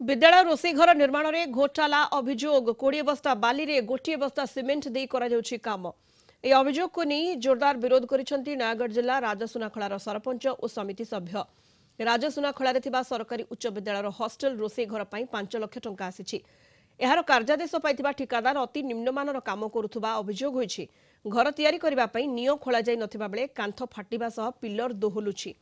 विद्यालय रोषेई घर निर्माण में घोटाला अभियोग 20 बस्ता बाली रे गोटे बस्ता सिमेंट दे काम यह अभियोग को नहीं जोरदार विरोध करिसेंती नयागढ़ जिला राजसुनाखलार सरपंच और समिति सभ्य। राजसुनाखलार सरकारी उच्च विद्यालय हॉस्टेल रोषेई घर पर 5 लाख टंका आसी। यार कार्यादेश पाइथिबा ठिकादार अति निम्नमानर काम करुथुबा अभियोग होइछि। घर तैयारी करिबा पई नियो खोला जाई नथिबा बेले कांथ फाटिबा सह पिलर दोहलुछि।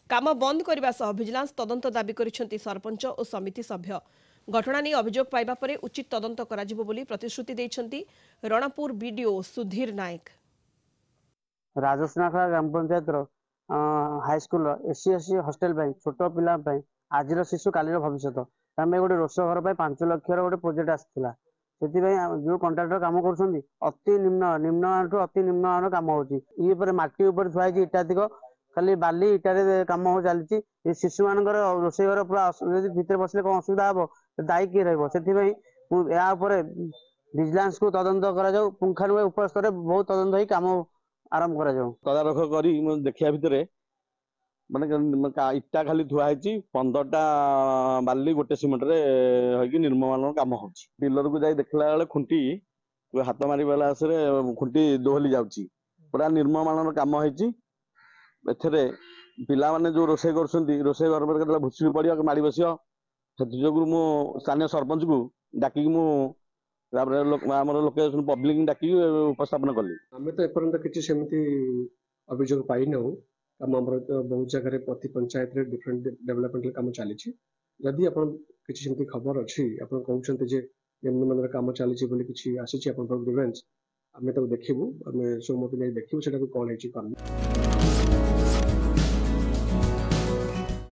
काम बंद करने सह विजिलेंस तदंत दाबी करिसेंती सरपंच और समिति सभ्य। घटना नहीं अभियोग पाइबा परे उचित तदंत कराजिबो बोली प्रतिश्रुति दैछंती रणपुर बीडीओ सुधीर नायक। राजसुनाखला ग्राम panchayat high school SC SC hostel छोट पिला आज शिशु कालीर भविष्य आम गोटे रोष घर 5 लाख गोटे प्रोजेक्ट आसाला से जो कंट्राक्टर काम कर अति निम्न निम्न अति निम्न काम हो माटी थुआई इटाधिक खाली बाली इटारे काम हो चलती शिशु मान रोषेई घर पूरा भितर बसले कौन असुविधा हम दायी किए रहा विजिलेंस को तदंत करा पुंखानुपुंख उपर स्तर बहुत तदंत हो काम आरंभ करा तदारख करी देखिया भितर माने इटा खाली थुआई 15टा बाली गोटे सिमेंट रे निर्माण काम हो पिलर को जाई देखला बेले खुंटी हाथ मारी बेला खुंटी दोहली जाउची पूरा निर्माण काम होइची। एथरे पिला माने जो रोषेई कर रोषेई घर पर भुसुड़ी पड़िया माड़ी बस जो स्थानीय सरपंच को डाकी लोकेशन पब्लिक डाकी उपस्थापन कली आम तो एपर्यंत किसी सेमती अभियोग पाई ना बहुत जगह प्रति पंचायत रे डिफरेंट डेवलपमेंट काम चली जदि आप किसी खबर अच्छी आप कहते निम्न काम चली किसी आसी ग्रीवेंस आम देखू आम सोमती देखू से कौन है।